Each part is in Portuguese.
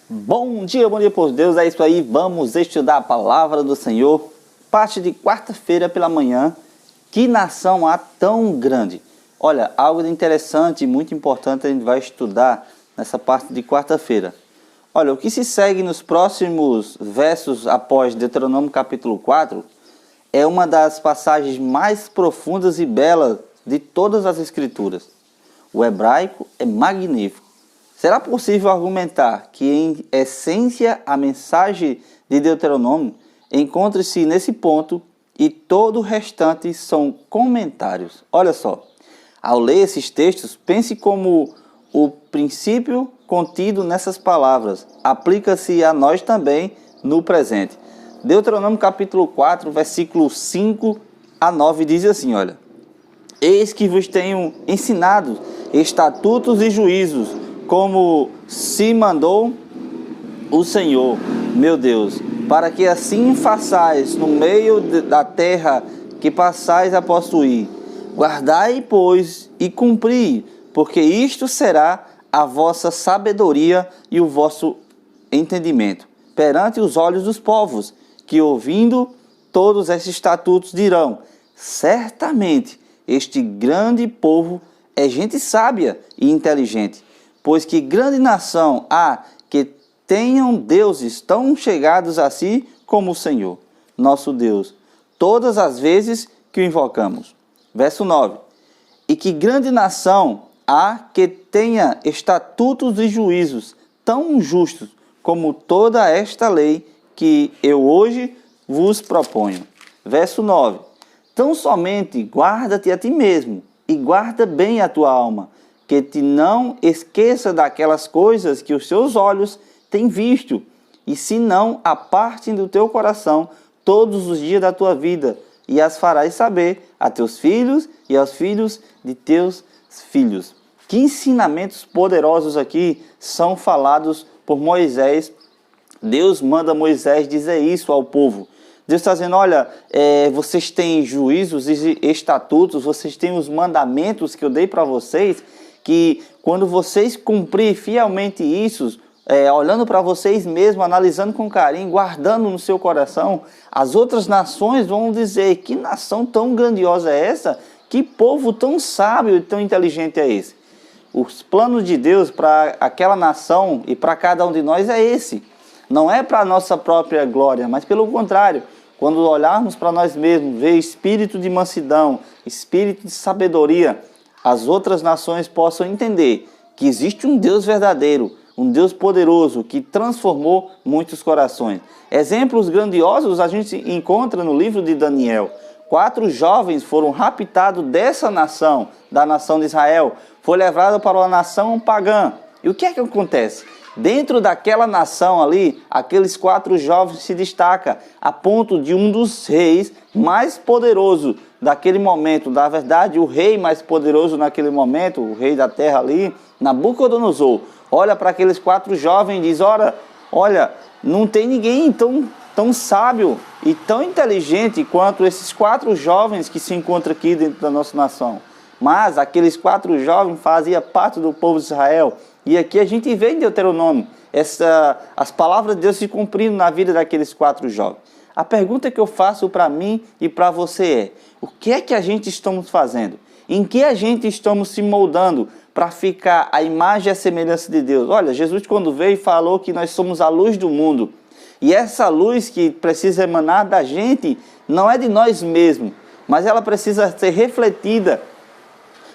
Bom dia por Deus, é isso aí, vamos estudar a palavra do Senhor, parte de quarta-feira pela manhã. Que nação há tão grande? Olha, algo interessante e muito importante a gente vai estudar nessa parte de quarta-feira. Olha, o que se segue nos próximos versos após Deuteronômio capítulo 4 é uma das passagens mais profundas e belas de todas as escrituras. O hebraico é magnífico. Será possível argumentar que, em essência, a mensagem de Deuteronômio encontra-se nesse ponto e todo o restante são comentários? Olha só, ao ler esses textos, pense como o princípio contido nessas palavras aplica-se a nós também no presente. Deuteronômio capítulo 4, versículo 5 a 9 diz assim, olha: Eis que vos tenho ensinado estatutos e juízos, como se mandou o Senhor, meu Deus, para que assim façais no meio da terra que passais a possuir. Guardai, pois, e cumpri, porque isto será a vossa sabedoria e o vosso entendimento perante os olhos dos povos, que ouvindo todos esses estatutos dirão: certamente este grande povo é gente sábia e inteligente. Pois que grande nação há que tenham deuses tão chegados a si como o Senhor, nosso Deus, todas as vezes que o invocamos. Verso 9. E que grande nação há que tenha estatutos e juízos tão justos como toda esta lei que eu hoje vos proponho. Verso 9. Tão somente guarda-te a ti mesmo e guarda bem a tua alma, que te não esqueça daquelas coisas que os teus olhos têm visto, e se não apartem do teu coração todos os dias da tua vida, e as farás saber a teus filhos e aos filhos de teus filhos. Que ensinamentos poderosos aqui são falados por Moisés. Deus manda Moisés dizer isso ao povo. Deus está dizendo, olha, vocês têm juízos e estatutos, vocês têm os mandamentos que eu dei para vocês, que quando vocês cumprirem fielmente isso, olhando para vocês mesmos, analisando com carinho, guardando no seu coração, as outras nações vão dizer: que nação tão grandiosa é essa? Que povo tão sábio e tão inteligente é esse? Os planos de Deus para aquela nação e para cada um de nós é esse. Não é para a nossa própria glória, mas pelo contrário, quando olharmos para nós mesmos, ver espírito de mansidão, espírito de sabedoria, as outras nações possam entender que existe um Deus verdadeiro, um Deus poderoso que transformou muitos corações. Exemplos grandiosos a gente encontra no livro de Daniel. 4 jovens foram raptados dessa nação, da nação de Israel, foi levado para uma nação pagã. E o que é que acontece? Dentro daquela nação ali, aqueles 4 jovens se destacam a ponto de um dos reis mais poderosos daquele momento, na verdade, o rei mais poderoso naquele momento, o rei da terra ali, Nabucodonosor, olha para aqueles 4 jovens e diz: olha, não tem ninguém tão sábio e tão inteligente quanto esses 4 jovens que se encontram aqui dentro da nossa nação. Mas aqueles 4 jovens faziam parte do povo de Israel. E aqui a gente vê em Deuteronômio as palavras de Deus se cumprindo na vida daqueles 4 jovens. A pergunta que eu faço para mim e para você é: o que é que a gente estamos fazendo? Em que a gente estamos se moldando para ficar a imagem e a semelhança de Deus? Olha, Jesus quando veio falou que nós somos a luz do mundo. E essa luz que precisa emanar da gente não é de nós mesmos, mas ela precisa ser refletida.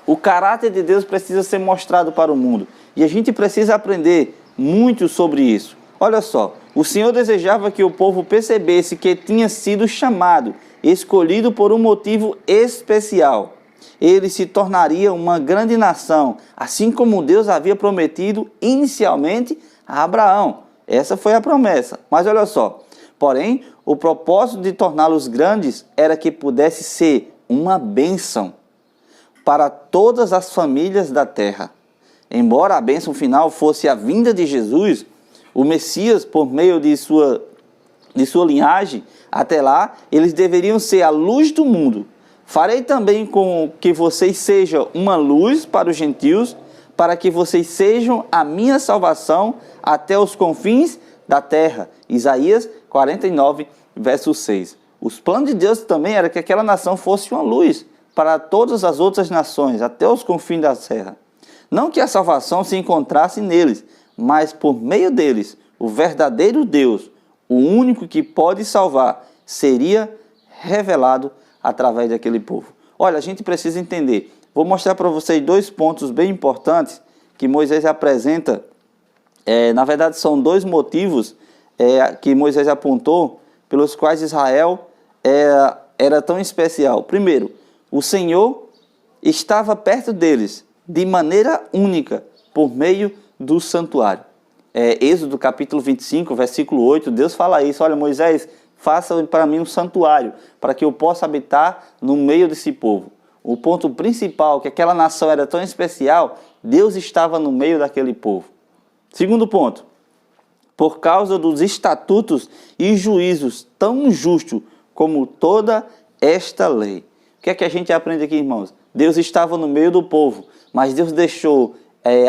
O caráter de Deus precisa ser mostrado para o mundo. E a gente precisa aprender muito sobre isso. Olha só, o Senhor desejava que o povo percebesse que tinha sido chamado, escolhido por um motivo especial. Ele se tornaria uma grande nação, assim como Deus havia prometido inicialmente a Abraão. Essa foi a promessa. Mas olha só, porém, o propósito de torná-los grandes era que pudesse ser uma bênção para todas as famílias da terra. Embora a bênção final fosse a vinda de Jesus, o Messias, por meio de sua linhagem, até lá, eles deveriam ser a luz do mundo. Farei também com que vocês sejam uma luz para os gentios, para que vocês sejam a minha salvação até os confins da terra. Isaías 49, verso 6. Os planos de Deus também era que aquela nação fosse uma luz para todas as outras nações, até os confins da terra. Não que a salvação se encontrasse neles, mas por meio deles, o verdadeiro Deus, o único que pode salvar, seria revelado através daquele povo. Olha, a gente precisa entender. Vou mostrar para vocês 2 pontos bem importantes que Moisés apresenta. Na verdade, são 2 motivos que Moisés apontou pelos quais Israel era tão especial. Primeiro, o Senhor estava perto deles de maneira única por meio do santuário. Êxodo capítulo 25, versículo 8, Deus fala isso: olha, Moisés, faça para mim um santuário, para que eu possa habitar no meio desse povo. O ponto principal, que aquela nação era tão especial, Deus estava no meio daquele povo. Segundo ponto, por causa dos estatutos e juízos tão justos como toda esta lei. O que é que a gente aprende aqui, irmãos? Deus estava no meio do povo, mas Deus deixou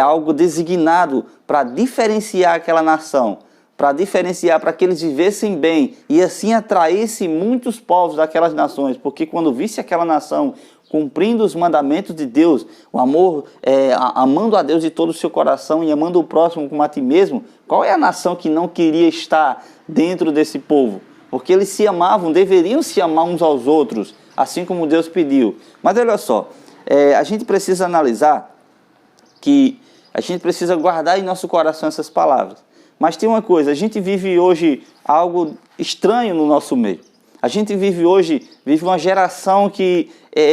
algo designado para diferenciar aquela nação, para diferenciar, para que eles vivessem bem e assim atraísse muitos povos daquelas nações, porque quando visse aquela nação cumprindo os mandamentos de Deus, o amor, amando a Deus de todo o seu coração e amando o próximo como a ti mesmo, qual é a nação que não queria estar dentro desse povo? Porque eles se amavam, deveriam se amar uns aos outros, assim como Deus pediu. Mas olha só, a gente precisa analisar que a gente precisa guardar em nosso coração essas palavras. Mas tem uma coisa, a gente vive hoje algo estranho no nosso meio. A gente vive uma geração que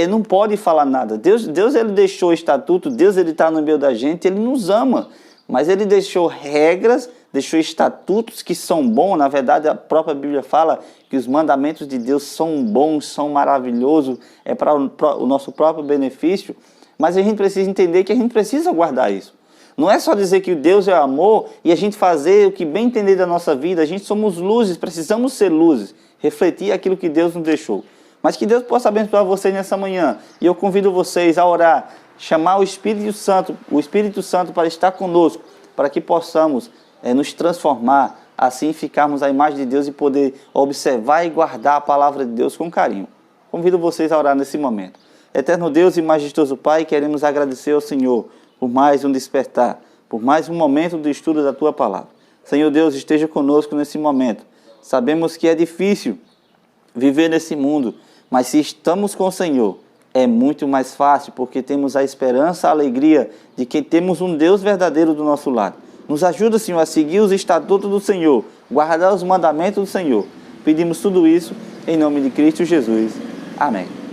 não pode falar nada. Deus ele deixou o estatuto, Deus ele está no meio da gente, ele nos ama. Mas ele deixou regras, deixou estatutos que são bons. Na verdade, a própria Bíblia fala que os mandamentos de Deus são bons, são maravilhosos, para o nosso próprio benefício. Mas a gente precisa entender que a gente precisa guardar isso. Não é só dizer que Deus é amor e a gente fazer o que bem entender da nossa vida. A gente somos luzes, precisamos ser luzes, refletir aquilo que Deus nos deixou. Mas que Deus possa abençoar vocês nessa manhã. E eu convido vocês a orar, chamar o Espírito Santo para estar conosco, para que possamos nos transformar, assim ficarmos à imagem de Deus e poder observar e guardar a palavra de Deus com carinho. Convido vocês a orar nesse momento. Eterno Deus e majestoso Pai, queremos agradecer ao Senhor por mais um despertar, por mais um momento do estudo da Tua Palavra. Senhor Deus, esteja conosco nesse momento. Sabemos que é difícil viver nesse mundo, mas se estamos com o Senhor, é muito mais fácil, porque temos a esperança, a alegria de que temos um Deus verdadeiro do nosso lado. Nos ajuda, Senhor, a seguir os estatutos do Senhor, guardar os mandamentos do Senhor. Pedimos tudo isso em nome de Cristo Jesus. Amém.